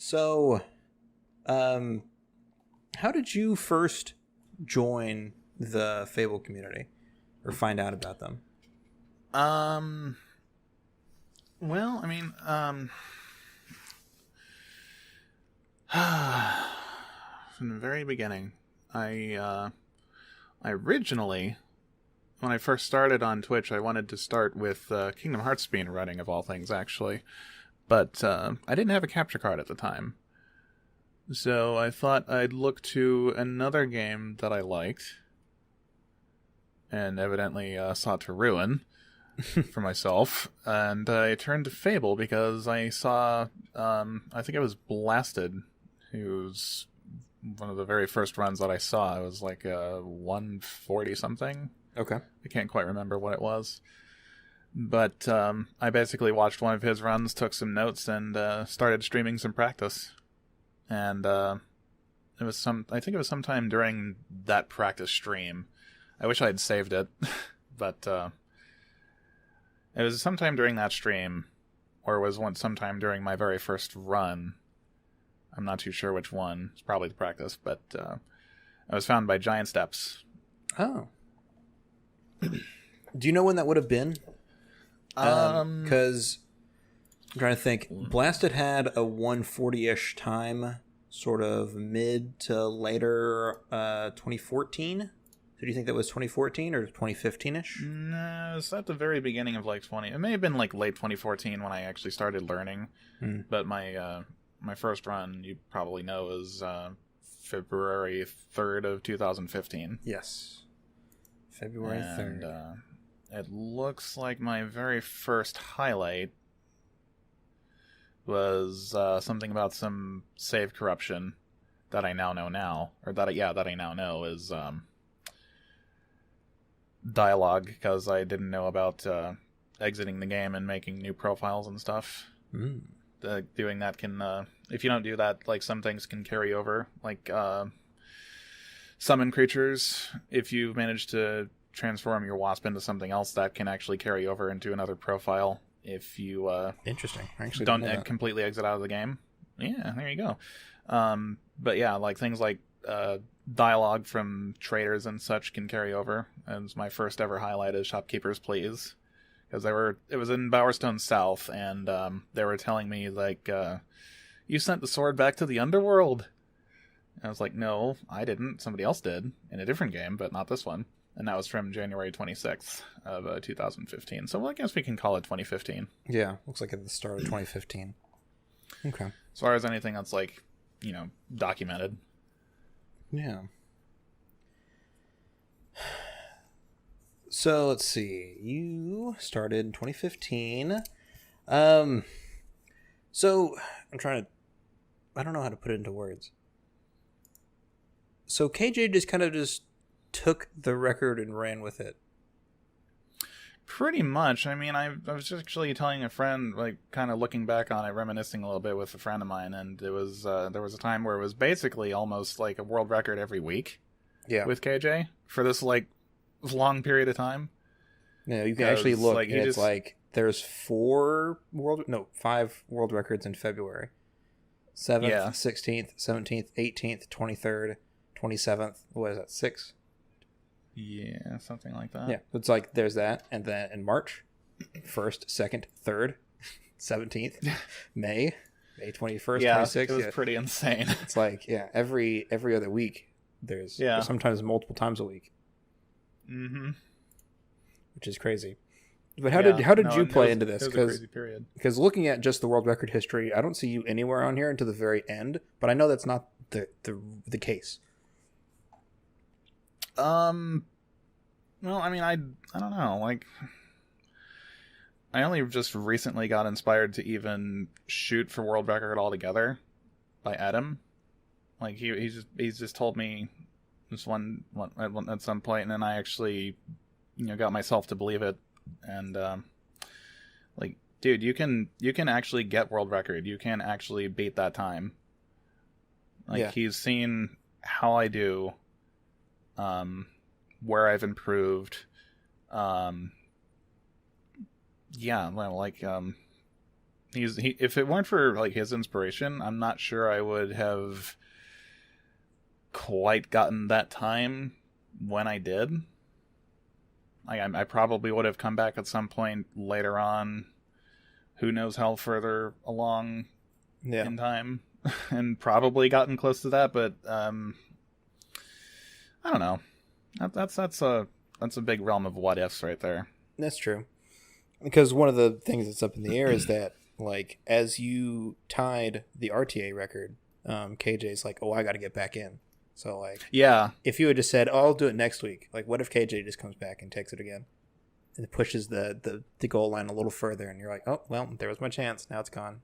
So, um, how did you first join the Fable community or find out about them? Um, well, from the very beginning, I originally, when I first started on Twitch, I wanted to start with Kingdom Hearts speedrunning, of all things, actually. But I didn't have a capture card at the time. So I thought I'd look to another game that I liked, and evidently sought to ruin for myself. And I turned to Fable because I saw, I think it was Blasted, who's one of the very first runs that I saw. It was like 140 something. Okay. I can't quite remember what it was. But I basically watched one of his runs, took some notes, and started streaming some practice. And I think it was sometime during that practice stream. I wish I had saved it, but it was sometime during that stream, or it was sometime during my very first run. I'm not too sure which one. It's probably the practice, but I was found by Giant Steps. Oh. Do you know when that would have been? Because I'm trying to think. Blasted had a 140-ish time, sort of mid to later 2014. So do you think that was 2014 or 2015-ish? No, it was at the very beginning of like 20. It may have been like late 2014 when I actually started learning. But my first run, you probably know, is February 3rd of 2015. Yes. February 3rd. It looks like my very first highlight was something about some save corruption that I now know that I now know is dialogue, because I didn't know about exiting the game and making new profiles and stuff. Doing that can, if you don't do that, like, some things can carry over, like summon creatures. If you manage to transform your wasp into something else, that can actually carry over into another profile if you interesting. I actually don't completely exit out of the game. Yeah, there you go. But yeah, like things like dialogue from traders and such can carry over. And my first ever highlight is Shopkeepers Please, because it was in Bowerstone South, and they were telling me, like, you sent the sword back to the underworld. And I was like, no, I didn't. Somebody else did in a different game, but not this one. And that was from January 26th of 2015. So, well, I guess we can call it 2015. Yeah, looks like at the start of 2015. Okay. As far as anything that's, like, documented. Yeah. So, let's see. You started in 2015. So, I don't know how to put it into words. So, KJ just took the record and ran with it. Pretty much. I mean, I was just actually telling a friend, like, kind of looking back on it, reminiscing a little bit with a friend of mine, and it was there was a time where it was basically almost like a world record every week. Yeah. With KJ for this, like, long period of time. No, you can actually look, like, and it's like there's 5 world records in February. 7th, 16th, 17th, 18th, 23rd, 27th. What is that? 6? Yeah, something like that. Yeah, it's like there's that, and then in March, 1st, 2nd, 3rd, 17th, May 21st, 26th. It was pretty insane. It's like, every other week there's sometimes multiple times a week. Mm-hmm. Which is crazy. But how did you play into this? It was a crazy period. Because looking at just the world record history, I don't see you anywhere on here until the very end, but I know that's not the case. Well, I mean, I don't know, like, I only just recently got inspired to even shoot for world record altogether by Adam. Like, he's just told me this one at some point, and then I actually, got myself to believe it, and, like, dude, you can actually get world record. You can actually beat that time. Like, he's seen how I do, where I've improved. If it weren't for like his inspiration, I'm not sure I would have quite gotten that time when I did. I probably would have come back at some point later on, who knows how further along in time, and probably gotten close to that, but I don't know. That's a big realm of what ifs right there. That's true. Because one of the things that's up in the air is that, like, as you tied the RTA record, KJ's like, oh, I got to get back in. So, like, yeah, if you had just said, oh, I'll do it next week, like, what if KJ just comes back and takes it again? And it pushes the goal line a little further, and you're like, oh, well, there was my chance. Now it's gone.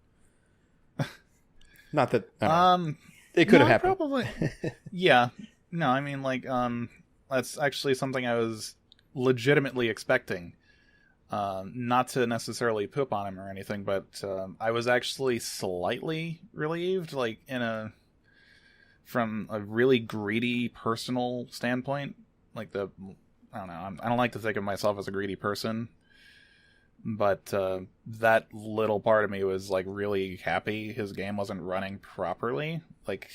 Not that, it could have happened. Probably. Yeah. No, I mean, like, that's actually something I was legitimately expecting. Not to necessarily poop on him or anything, but I was actually slightly relieved, like, from a really greedy personal standpoint. Like, I don't know, I don't like to think of myself as a greedy person, but that little part of me was, like, really happy his game wasn't running properly, like,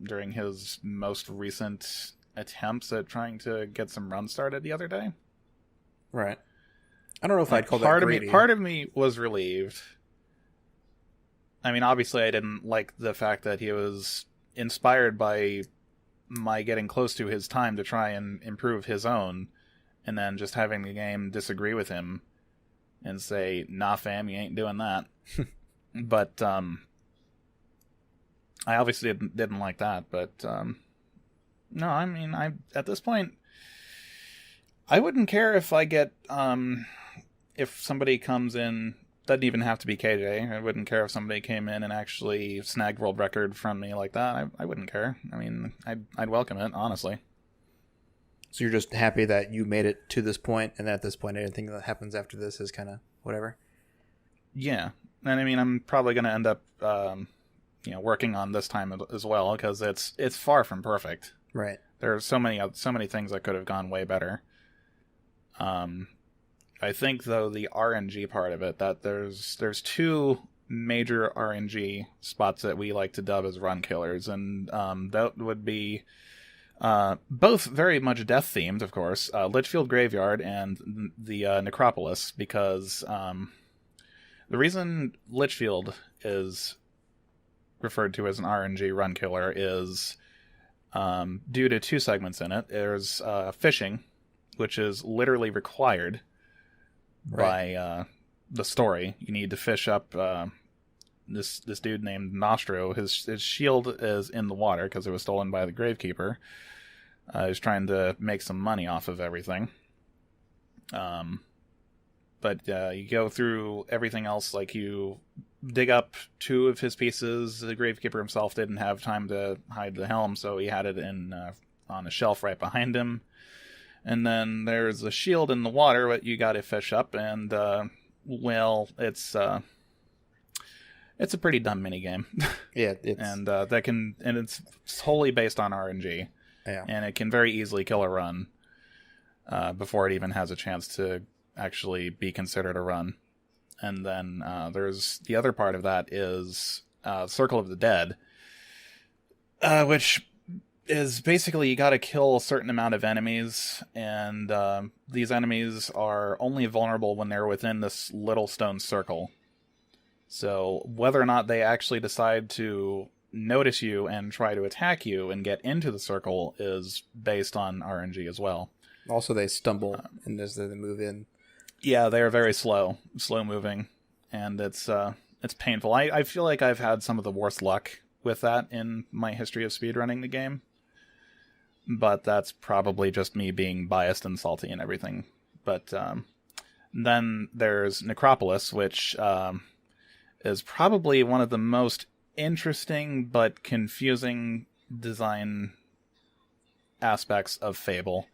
during his most recent attempts at trying to get some runs started the other day. Right. I don't know if I'd call that greedy. Part of me was relieved. I mean, obviously I didn't like the fact that he was inspired by my getting close to his time to try and improve his own, and then just having the game disagree with him and say, nah fam, you ain't doing that. But I obviously didn't like that, but no, I mean, at this point I wouldn't care if I get if somebody comes in. Doesn't even have to be KJ. I wouldn't care if somebody came in and actually snagged world record from me like that. I wouldn't care. I mean, I'd welcome it, honestly. So you're just happy that you made it to this point, and at this point, anything that happens after this is kind of whatever? Yeah. And I mean, I'm probably going to end up, working on this time as well, because it's far from perfect. Right. There are so many things that could have gone way better. I think, though, the RNG part of it, that there's two major RNG spots that we like to dub as run killers, and that would be both very much death-themed, of course, Litchfield Graveyard and the Necropolis, because the reason Litchfield is referred to as an RNG run killer is due to two segments in it. There's fishing, which is literally required by the story. You need to fish up this dude named Nostro. His shield is in the water because it was stolen by the Gravekeeper. He's trying to make some money off of everything. But you go through everything else, like you dig up two of his pieces. The Gravekeeper himself didn't have time to hide the helm, so he had it on a shelf right behind him. And then there's a shield in the water that you got to fish up, and it's a pretty dumb minigame. Yeah, and it's wholly based on RNG. Yeah. And it can very easily kill a run before it even has a chance to actually be considered a run. And then there's the other part of that is Circle of the Dead, which is basically you got to kill a certain amount of enemies, and these enemies are only vulnerable when they're within this little stone circle. So whether or not they actually decide to notice you and try to attack you and get into the circle is based on RNG as well. Also, they stumble and as they move in. Yeah, they are very slow moving, and it's painful. I feel like I've had some of the worst luck with that in my history of speedrunning the game. But that's probably just me being biased and salty and everything. But then there's Necropolis, which is probably one of the most interesting but confusing design aspects of Fable.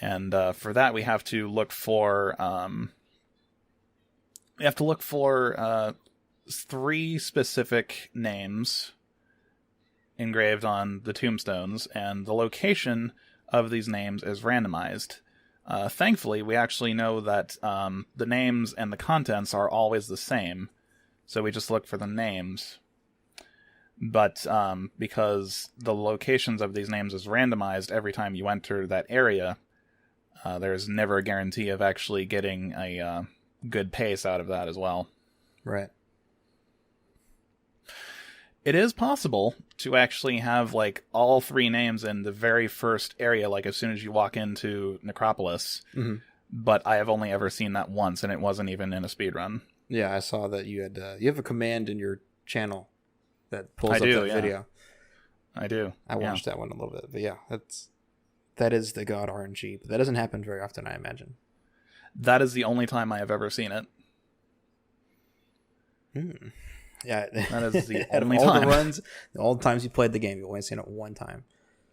And for that, we have to look for three specific names engraved on the tombstones, and the location of these names is randomized. Thankfully, we actually know that the names and the contents are always the same, So we just look for the names. But because the locations of these names is randomized every time you enter that area, there's never a guarantee of actually getting a good pace out of that as well. Right. It is possible to actually have, like, all 3 names in the very first area, like, as soon as you walk into Necropolis. Mm-hmm. But I have only ever seen that once, and it wasn't even in a speedrun. Yeah, I saw that you had... you have a command in your channel that pulls up that video. I do. I watched that one a little bit. But yeah, that is the god RNG. But that doesn't happen very often, I imagine. That is the only time I have ever seen it. Yeah, that is the only time. All the times you played the game, you've only seen it one time.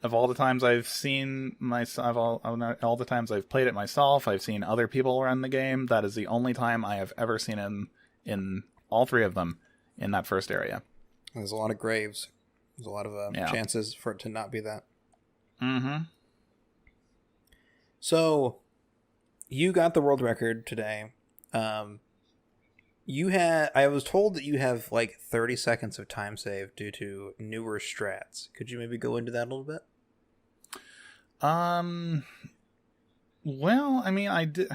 Of all the times I've seen all the times I've played it myself, I've seen other people run the game. That is the only time I have ever seen it in all 3 of them in that first area. There's a lot of graves. There's a lot of chances for it to not be that. Mm-hmm. So, you got the world record today. I was told that you have like 30 seconds of time save due to newer strats. Could you maybe go into that a little bit? Well, I mean, I did.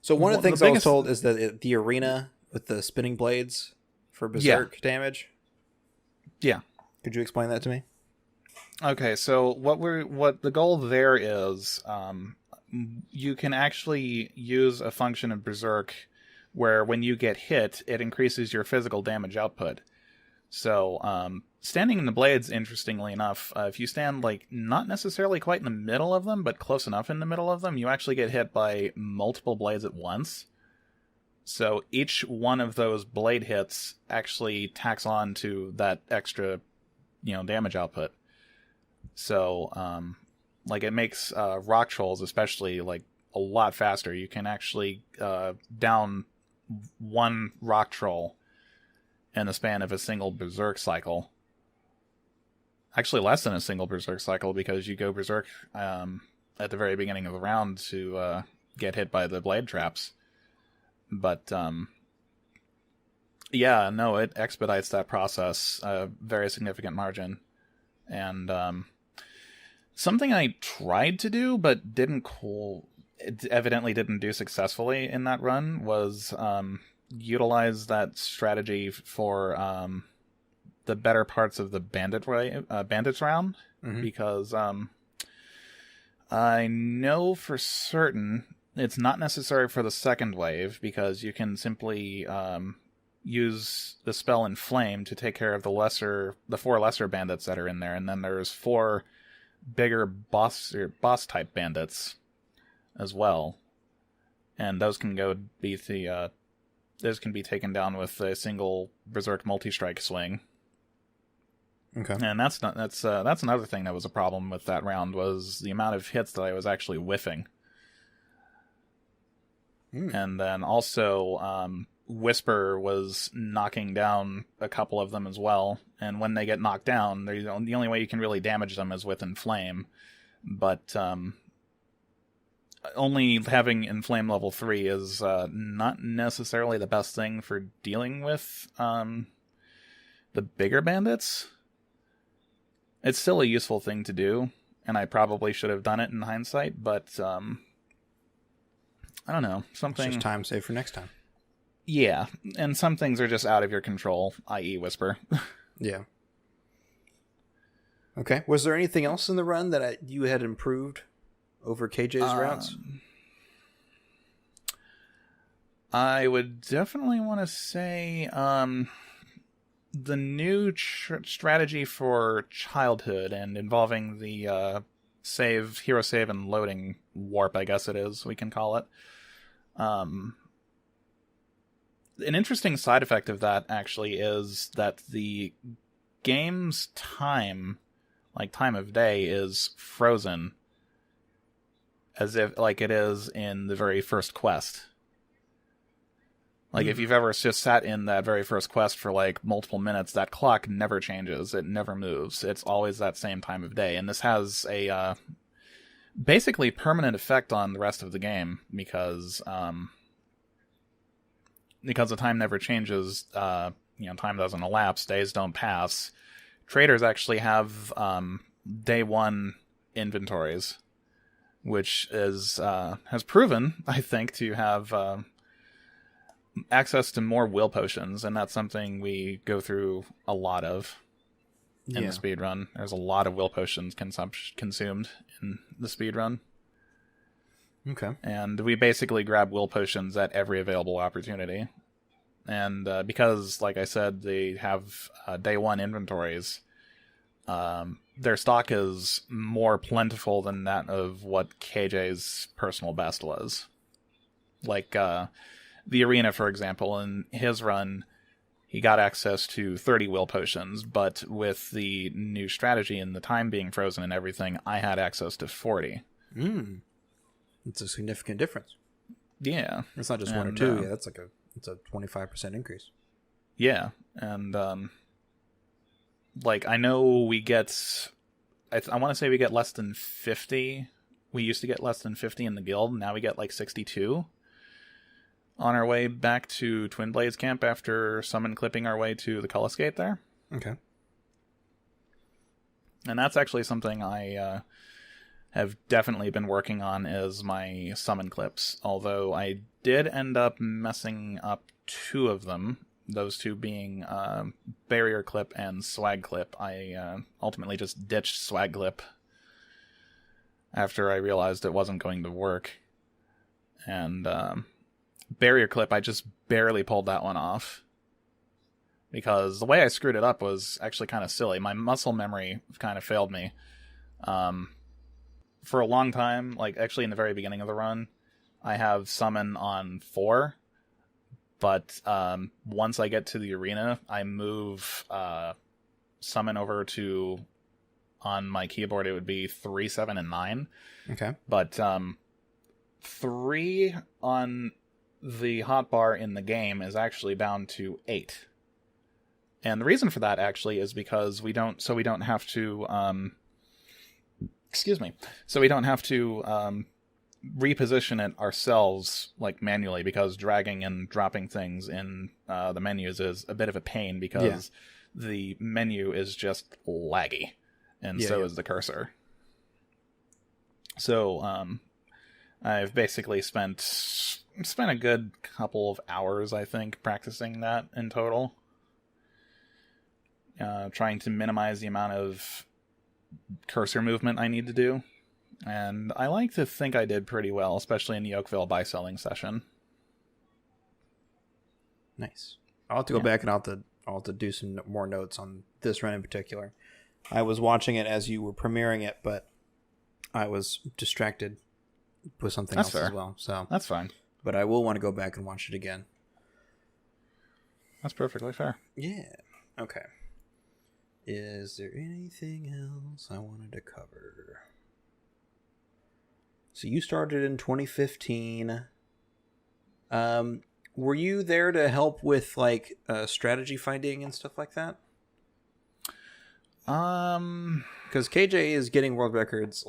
So one of the things I was told is that the arena with the spinning blades for berserk damage. Yeah. Could you explain that to me? Okay, so what the goal there is, you can actually use a function of berserk where when you get hit, it increases your physical damage output. So, standing in the blades, interestingly enough, if you stand, like, not necessarily quite in the middle of them, but close enough in the middle of them, you actually get hit by multiple blades at once. So each one of those blade hits actually tacks on to that extra, damage output. So, like, it makes rock trolls especially, like, a lot faster. You can actually down one rock troll in the span of a single berserk cycle. Actually, less than a single berserk cycle, because you go berserk at the very beginning of the round to get hit by the blade traps. But it expedites that process a very significant margin. And something I tried to do but it evidently didn't do successfully in that run was utilize that strategy for the better parts of the bandits round, because I know for certain it's not necessary for the second wave, because you can simply use the spell Inflame to take care of the 4 lesser bandits that are in there, and then there's 4 bigger boss type bandits as well, and those can be taken down with a single berserk multi-strike swing. Okay, and that's another thing that was a problem with that round, was the amount of hits that I was actually whiffing. And then also Whisper was knocking down a couple of them as well, and when they get knocked down, the only way you can really damage them is with Inflame, but only having Inflame level 3 is not necessarily the best thing for dealing with the bigger bandits. It's still a useful thing to do, and I probably should have done it in hindsight, but I don't know. It's just time save for next time. Yeah, and some things are just out of your control, i.e. Whisper. Yeah. Okay. Was there anything else in the run that you had improved over KJ's routes? I would definitely want to say the new strategy for childhood and involving the hero save and loading warp, I guess it is, we can call it. An interesting side effect of that actually is that the game's time, like time of day, is frozen, as if like it is in the very first quest. Like, if you've ever just sat in that very first quest for, like, multiple minutes, that clock never changes. It never moves. It's always that same time of day. And this has a basically permanent effect on the rest of the game, because because the time never changes, time doesn't elapse, days don't pass. Traders actually have day one inventories, which has proven, I think, to have access to more will potions, and that's something we go through a lot of in the speedrun. There's a lot of will potions consumed in the speedrun. Okay. And we basically grab will potions at every available opportunity. And because, like I said, they have day one inventories, their stock is more plentiful than that of what KJ's personal best was. Like, the arena, for example, in his run, he got access to 30 will potions, but with the new strategy and the time being frozen and everything, I had access to 40. It's a significant difference. Yeah. It's not just one or two. That's it's a 25% increase. Yeah. And, I know we get... I want to say we get less than 50. We used to get less than 50 in the guild. Now we get 62. On our way back to Twin Blades Camp after summon clipping our way to the Cullis Gate there. Okay. And that's actually something I have definitely been working on, is my summon clips. Although I did end up messing up 2 of them. Those 2 being Barrier Clip and Swag Clip. I ultimately just ditched Swag Clip after I realized it wasn't going to work. And... Barrier Clip, I just barely pulled that one off. Because the way I screwed it up was actually kind of silly. My muscle memory kind of failed me. For a long time, actually in the very beginning of the run, I have summon on 4. But once I get to the arena, I move summon over to, on my keyboard, it would be 3, 7, and 9. Okay. But 3 on... the hotbar in the game is actually bound to 8. And the reason for that actually is because we don't have to reposition it ourselves manually, because dragging and dropping things in the menus is a bit of a pain, because the menu is just laggy, and so is the cursor. So I've basically spent a good couple of hours, I think, practicing that in total. Trying to minimize the amount of cursor movement I need to do. And I like to think I did pretty well, especially in the Oakville buy-selling session. Nice. I'll have to go back and I'll have to do some more notes on this run in particular. I was watching it as you were premiering it, but I was distracted with something else as well. So that's fine. But I will want to go back and watch it again. That's perfectly fair. Yeah. Okay. Is there anything else I wanted to cover? So you started in 2015. Were you there to help with strategy finding and stuff like that? Because KJ is getting world records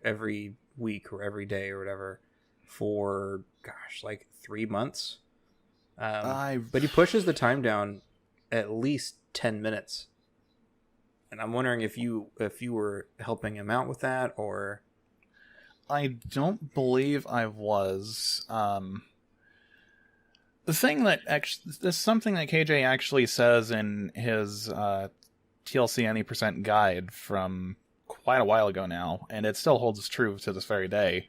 every week or every day or whatever for 3 months. But he pushes the time down at least 10 minutes. And I'm wondering if you were helping him out with that, or... I don't believe I was. The thing that actually... This is something that KJ actually says in his TLC Any Percent guide from quite a while ago now, and it still holds true to this very day.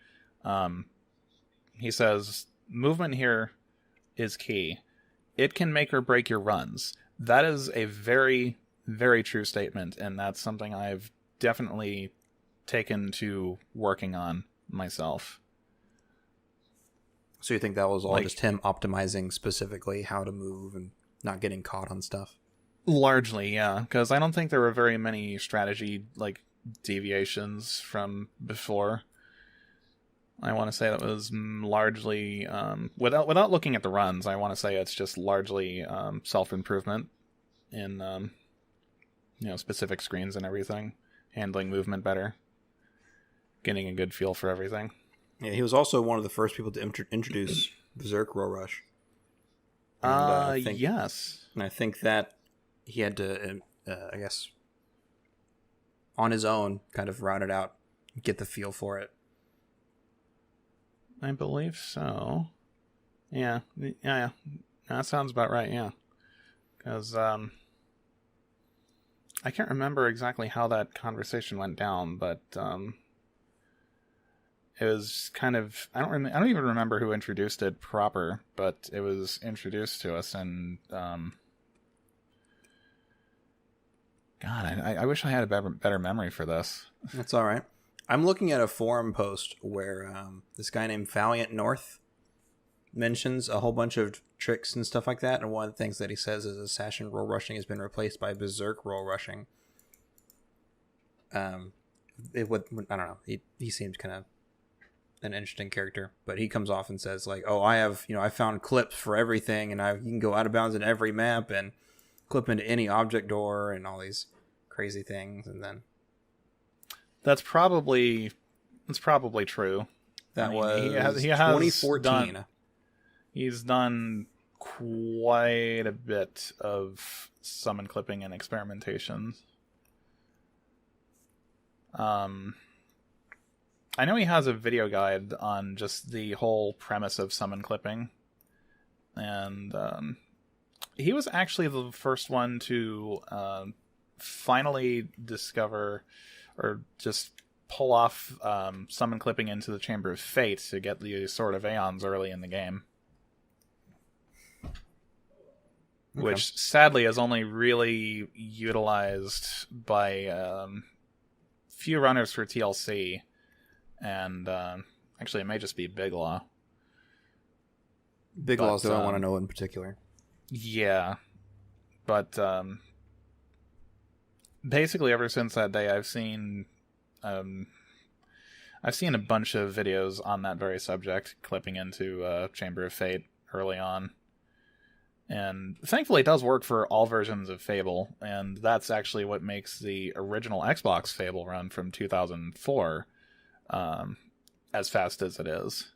He says, movement here is key. It can make or break your runs. That is a very, very true statement, and that's something I've definitely taken to working on myself. So you think that was all just him optimizing specifically how to move and not getting caught on stuff? Largely, yeah, because I don't think there were very many strategy deviations from before. I want to say that was largely, without looking at the runs, I want to say it's just largely self-improvement in specific screens and everything, handling movement better, getting a good feel for everything. Yeah, he was also one of the first people to introduce Berserk Row Rush. Yes. And I think that he had to, I guess, on his own, kind of route it out, get the feel for it. I believe so. Yeah. That sounds about right, yeah. Because, I can't remember exactly how that conversation went down, but, it was kind of... I don't even remember who introduced it proper, but it was introduced to us, and, God, I wish I had a better memory for this. That's all right. I'm looking at a forum post where this guy named Valiant North mentions a whole bunch of tricks and stuff like that, and one of the things that he says is Assassin roll rushing has been replaced by Berserk roll rushing. I don't know. He seemed kind of an interesting character, but he comes off and says like, "Oh, I found clips for everything, and you can go out of bounds in every map and clip into any object door and all these crazy things." And then that's probably true. That was 2014. He's done quite a bit of summon clipping and experimentation. I know he has a video guide on just the whole premise of summon clipping. And he was actually the first one to finally discover or just pull off summon clipping into the Chamber of Fate to get the Sword of Aeons early in the game. Okay. Which sadly is only really utilized by few runners for TLC. And actually, it may just be Big Law. Big Law's the one I want to know in particular. Yeah. But basically, ever since that day, I've seen a bunch of videos on that very subject, clipping into Chamber of Fate early on. And thankfully, it does work for all versions of Fable, and that's actually what makes the original Xbox Fable run from 2004 as fast as it is.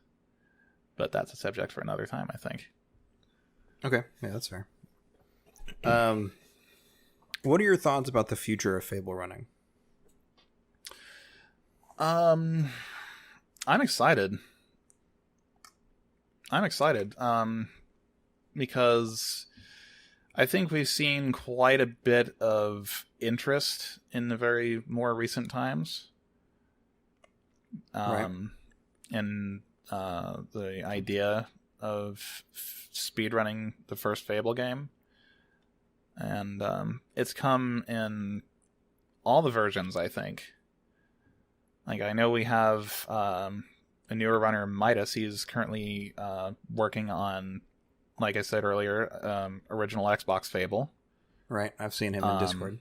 But that's a subject for another time, I think. Okay, yeah, that's fair. What are your thoughts about the future of Fable running? I'm excited. Because I think we've seen quite a bit of interest in the very more recent times. Right. And the idea of speedrunning the first Fable game. And it's come in all the versions, I think. Like, I know we have a newer runner, Midas. He's currently working on, like I said earlier, original Xbox Fable. Right, I've seen him in Discord.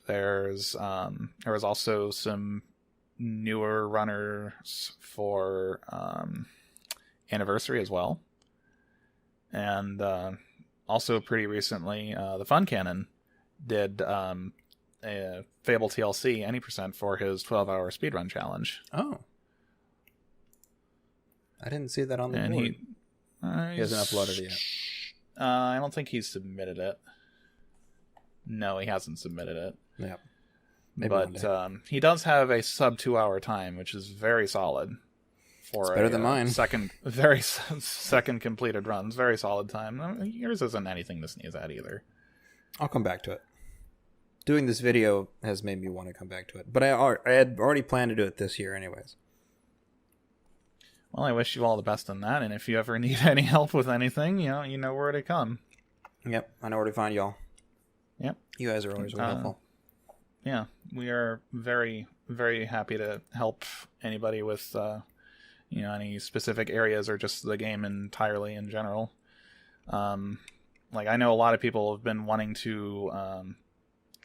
There was also some newer runners for Anniversary as well. And also pretty recently, the Fun Cannon did a Fable TLC any % for his 12-hour speedrun challenge. Oh. I didn't see that on the board. He hasn't uploaded it yet. I don't think he's submitted it. No, he hasn't submitted it. Yeah. But he does have a sub 2-hour time, which is very solid. It's better than mine. Second completed runs. Very solid time. Yours isn't anything to sneeze at either. I'll come back to it. Doing this video has made me want to come back to it. But I had already planned to do it this year anyways. Well, I wish you all the best in that. And if you ever need any help with anything, you know where to come. Yep, I know where to find y'all. Yep. You guys are always really helpful. Yeah, we are very, very happy to help anybody with any specific areas or just the game entirely in general. Like, I know a lot of people have been wanting to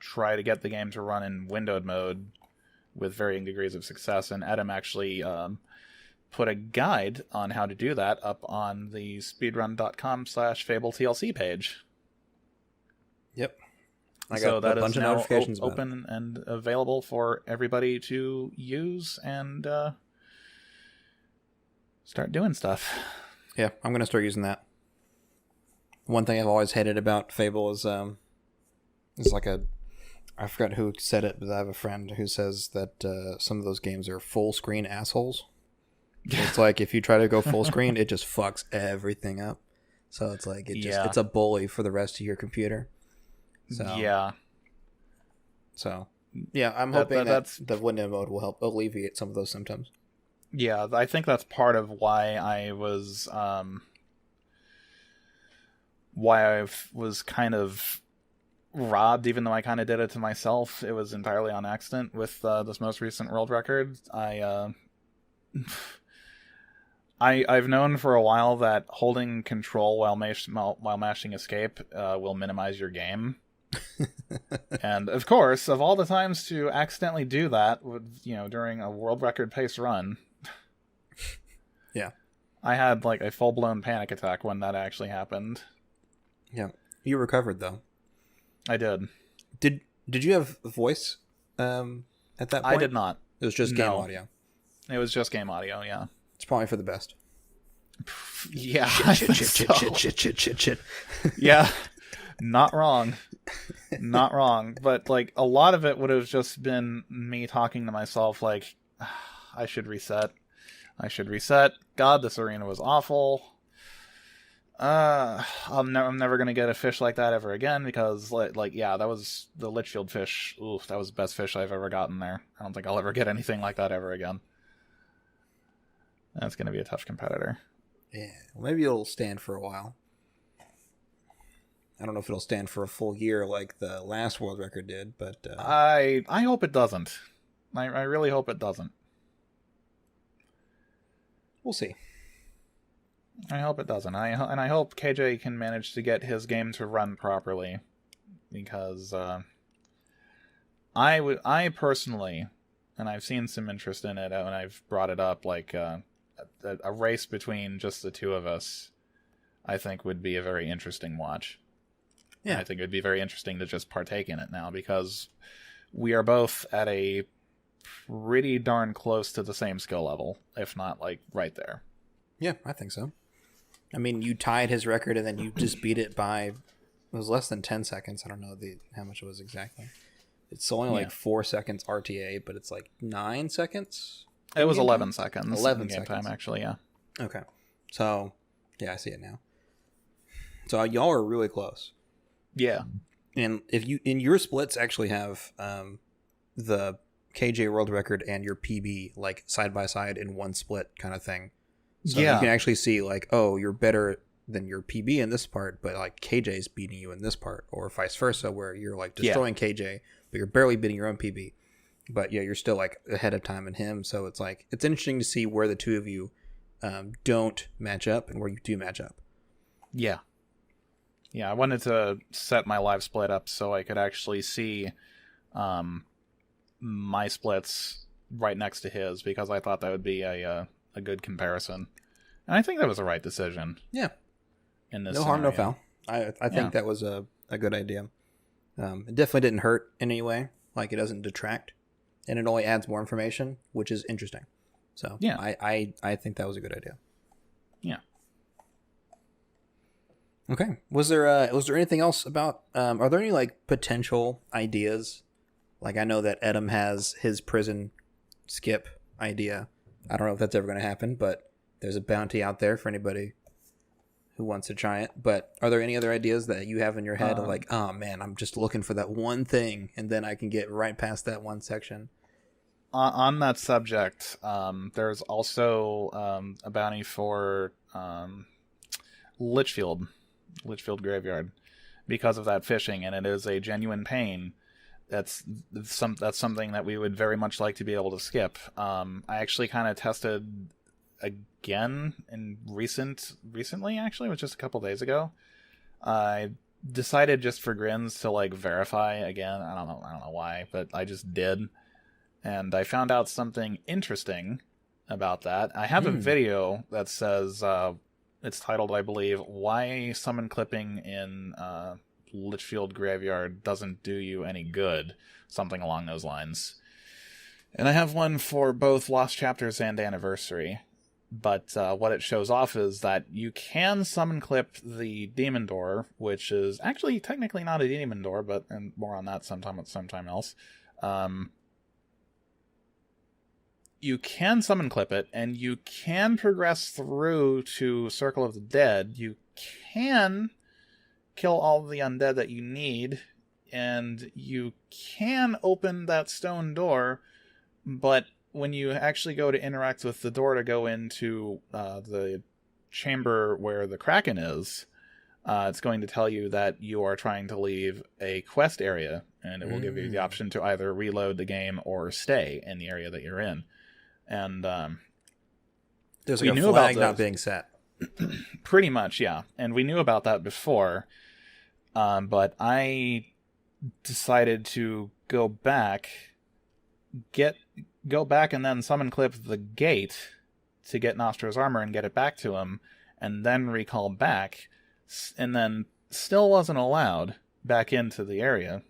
try to get the game to run in windowed mode with varying degrees of success, and Adam actually put a guide on how to do that up on the speedrun.com/FableTLC page. Yep. I got a bunch of notifications open and available for everybody to use and start doing stuff. Yeah, I'm going to start using that. one thing I've always hated about Fable is like I forgot who said it, but I have a friend who says that some of those games are full screen assholes. It's like if you try to go full screen, it just fucks everything up. So it's like it's a bully for the rest of your computer. So I'm hoping that the window mode will help alleviate some of those symptoms. Yeah, I think that's part of why I was kind of robbed, even though I kind of did it to myself. It was entirely on accident with this most recent world record. I've known for a while that holding control while mashing escape will minimize your game. And of course, of all the times to accidentally do that, during a world record pace run, yeah, I had like a full blown panic attack when that actually happened. Yeah, you recovered though. I did. Did you have voice at that point? I did not. It was just game audio. It was just game audio. Yeah. It's probably for the best. Yeah. Shit. Yeah. Not wrong. Not wrong. But like a lot of it would have just been me talking to myself like, I should reset. God, this arena was awful. I'm never going to get a fish like that ever again because that was the Litchfield fish. Oof, that was the best fish I've ever gotten there. I don't think I'll ever get anything like that ever again. That's going to be a tough competitor. Yeah, well, maybe it'll stand for a while. I don't know if it'll stand for a full year like the last world record did, but I hope it doesn't. I really hope it doesn't. We'll see. I hope it doesn't. I hope KJ can manage to get his game to run properly, because I personally, and I've seen some interest in it, and I've brought it up, like a race between just the two of us, I think would be a very interesting watch. Yeah, and I think it would be very interesting to just partake in it now, because we are both at a pretty darn close to the same skill level, if not like right there. Yeah, I think so. I mean, you tied his record, and then you just beat it by, it was less than 10 seconds. I don't know how much it was exactly. It's only like 4 seconds RTA, but it's like 9 seconds? It was 11 seconds. 11 seconds. Time, actually, yeah. Okay. So, yeah, I see it now. So, y'all are really close. Yeah. And if you, in your splits, actually have the KJ world record and your PB, like, side by side in one split kind of thing. So you can actually see, like, oh, you're better than your PB in this part, but, like, KJ's beating you in this part, or vice versa, where you're, like, destroying KJ, but you're barely beating your own PB. But, yeah, you're still, like, ahead of time in him, so it's, like, it's interesting to see where the two of you don't match up and where you do match up. Yeah. Yeah, I wanted to set my live split up so I could actually see my splits right next to his, because I thought that would be a good comparison. And I think that was the right decision. Yeah. In this no harm, no foul. I think that was a good idea. It definitely didn't hurt in any way. Like, it doesn't detract. And it only adds more information, which is interesting. So, yeah. I think that was a good idea. Yeah. Okay. Was there anything else about... are there any, like, potential ideas? Like, I know that Edom has his prison skip idea. I don't know if that's ever going to happen, but there's a bounty out there for anybody who wants to try it. But are there any other ideas that you have in your head of like, oh man, I'm just looking for that one thing, and then I can get right past that one section? On that subject, there's also a bounty for Litchfield Graveyard, because of that fishing, and it is a genuine pain. That's something that we would very much like to be able to skip. I actually kind of tested again recently, actually, it was just a couple days ago. I decided just for grins to like verify again. I don't know why, but I just did. And I found out something interesting about that. I have a video that says, it's titled, I believe, Why Summon Clipping in Litchfield Graveyard Doesn't Do You Any Good, something along those lines. And I have one for both Lost Chapters and Anniversary. But what it shows off is that you can summon clip the demon door, which is actually technically not a demon door, and more on that sometime else. You can summon clip it, and you can progress through to Circle of the Dead. You can kill all the undead that you need, and you can open that stone door, but when you actually go to interact with the door to go into the chamber where the Kraken is, it's going to tell you that you are trying to leave a quest area, and it will give you the option to either reload the game or stay in the area that you're in. And there's like a flag not being set. Pretty much, yeah. And we knew about that before, but I decided to go back and then summon clip the gate to get Nostro's armor and get it back to him, and then recall back, and then still wasn't allowed back into the area.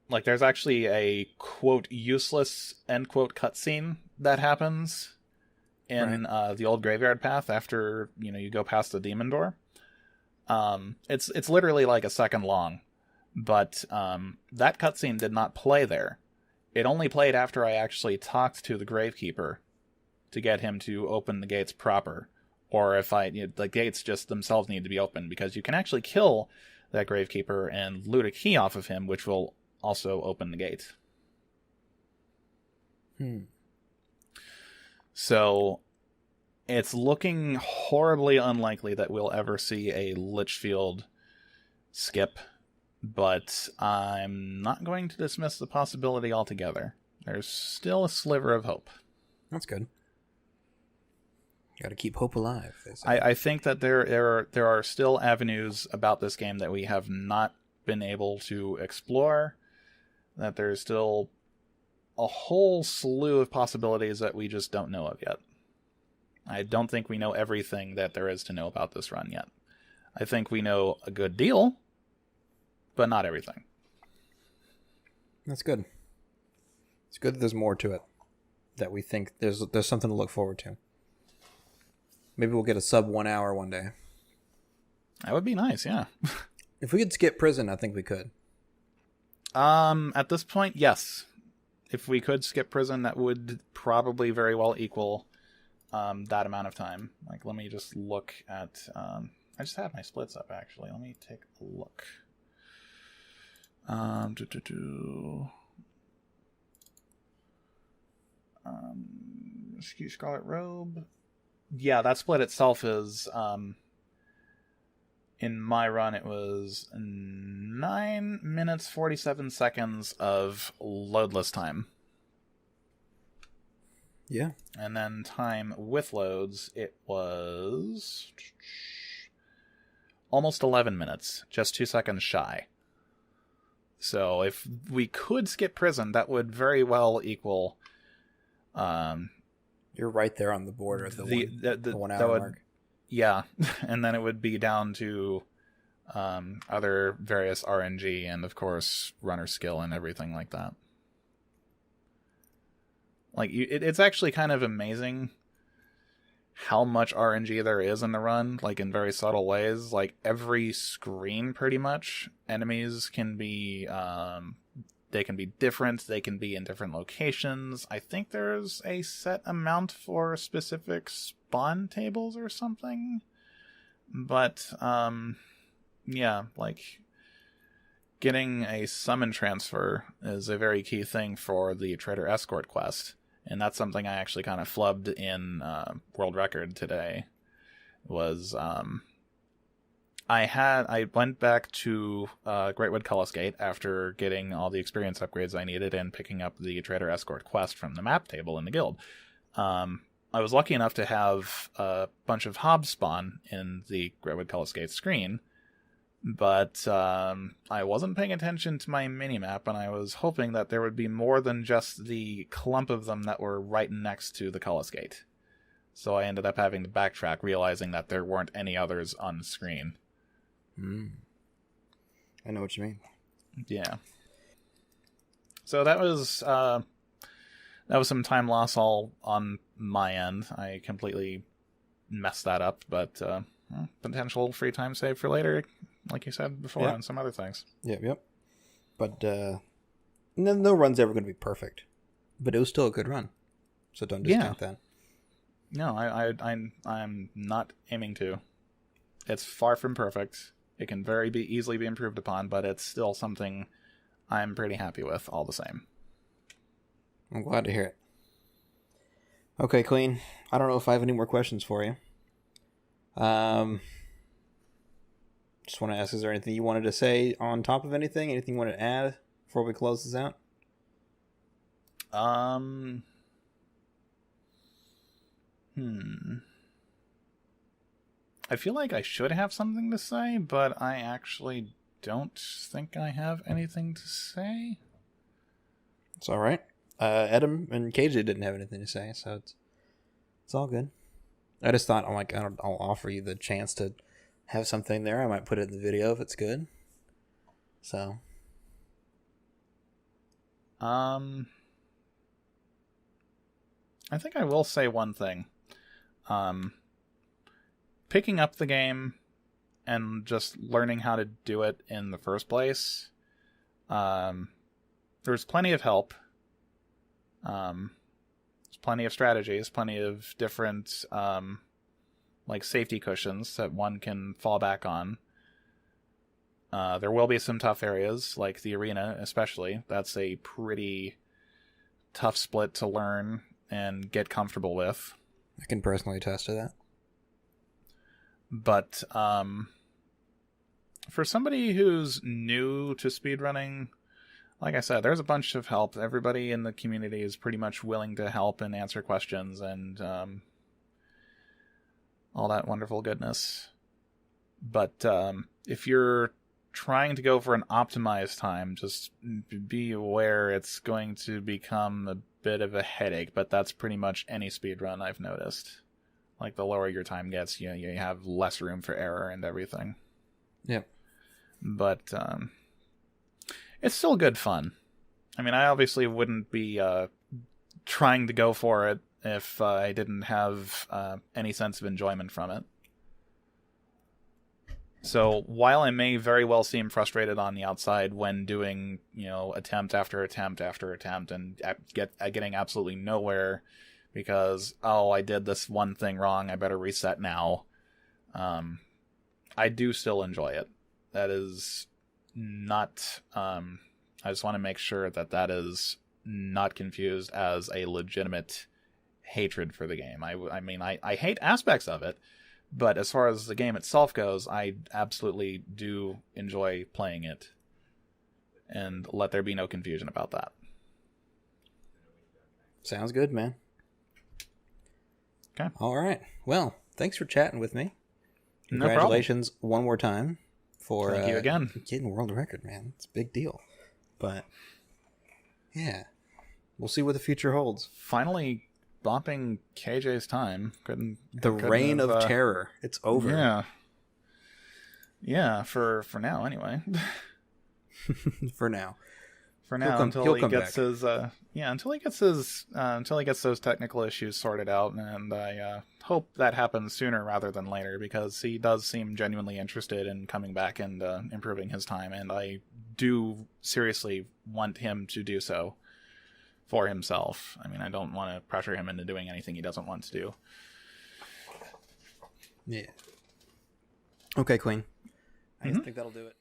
Like, there's actually a, quote, useless, end quote, cutscene that happens in the old graveyard path after, you go past the demon door. It's literally like a second long, but that cutscene did not play there. It only played after I actually talked to the Gravekeeper to get him to open the gates proper. Or if the gates just themselves need to be opened, because you can actually kill that Gravekeeper and loot a key off of him, which will also open the gate. So it's looking horribly unlikely that we'll ever see a Litchfield skip, but I'm not going to dismiss the possibility altogether. There's still a sliver of hope. That's good. Got to keep hope alive. I think that there are still avenues about this game that we have not been able to explore, that there's still a whole slew of possibilities that we just don't know of yet. I don't think we know everything that there is to know about this run yet. I think we know a good deal, but not everything. That's good. It's good that there's more to it, that we think there's something to look forward to. Maybe we'll get a sub 1 hour one day. That would be nice, yeah. If we could skip prison, I think we could. At this point, yes. If we could skip prison, that would probably very well equal that amount of time. Like, let me just look at... I just had my splits up, actually. Let me take a look. Rescue Scarlet Robe. Yeah, that split itself is... in my run, it was 9 minutes, 47 seconds of loadless time. Yeah. And then time with loads, it was almost 11 minutes, just 2 seconds shy. So if we could skip prison, that would very well equal... You're right there on the border of the 1 hour mark. Yeah, and then it would be down to other various RNG and, of course, runner skill and everything like that. Like, it's actually kind of amazing how much RNG there is in the run, like, in very subtle ways. Like, every screen, pretty much, enemies can be... they can be different, they can be in different locations. I think there's a set amount for specific spawn tables or something. But, yeah, like, getting a summon transfer is a very key thing for the Trader Escort quest. And that's something I actually kind of flubbed in World Record today. Was, I went back to Greatwood Cullis Gate after getting all the experience upgrades I needed and picking up the Trader Escort quest from the map table in the guild. I was lucky enough to have a bunch of hobs spawn in the Greatwood Cullis Gate screen, but I wasn't paying attention to my minimap, and I was hoping that there would be more than just the clump of them that were right next to the Cullis Gate. So I ended up having to backtrack, realizing that there weren't any others on the screen. I know what you mean. Yeah. So that was that was some time loss all on my end. I completely messed that up, but potential free time save for later, like you said before, on some other things. Yep. But no run's ever going to be perfect, but it was still a good run, so don't discount that. No, I'm not aiming to. It's far from perfect. It can easily be improved upon, but it's still something I'm pretty happy with all the same. I'm glad to hear it. Okay, Clean. I don't know if I have any more questions for you. Just want to ask, is there anything you wanted to say on top of anything? Anything you want to add before we close this out? I feel like I should have something to say, but I actually don't think I have anything to say. It's all right. Adam and KJ didn't have anything to say, so it's all good. I just thought, I'll offer you the chance to have something there. I might put it in the video if it's good. So, I think I will say one thing. Picking up the game and just learning how to do it in the first place. There's plenty of help. There's plenty of strategies, plenty of different safety cushions that one can fall back on. There will be some tough areas, like the arena especially. That's a pretty tough split to learn and get comfortable with. I can personally attest to that. But for somebody who's new to speedrunning, like I said, there's a bunch of help. Everybody in the community is pretty much willing to help and answer questions and all that wonderful goodness. But if you're trying to go for an optimized time, just be aware it's going to become a bit of a headache, but that's pretty much any speedrun I've noticed. Like, the lower your time gets, you have less room for error and everything. Yep. But it's still good fun. I mean, I obviously wouldn't be trying to go for it if I didn't have any sense of enjoyment from it. So while I may very well seem frustrated on the outside when doing, attempt after attempt after attempt and getting absolutely nowhere because, I did this one thing wrong, I better reset now, I do still enjoy it. That is not... I just want to make sure that is not confused as a legitimate hatred for the game. I mean, I hate aspects of it, but as far as the game itself goes, I absolutely do enjoy playing it. And let there be no confusion about that. Sounds good, man. Okay. All right. Well, thanks for chatting with me. No Congratulations one more time for Thank you again. Getting world record, man. It's a big deal. But yeah, we'll see what the future holds. Finally bopping KJ's time. The reign of terror. It's over. Yeah, for now anyway. For now. Until he gets those technical issues sorted out, and I hope that happens sooner rather than later, because he does seem genuinely interested in coming back and improving his time, and I do seriously want him to do so for himself. I mean, I don't want to pressure him into doing anything he doesn't want to do. Yeah. Okay, Queen. I think that'll do it.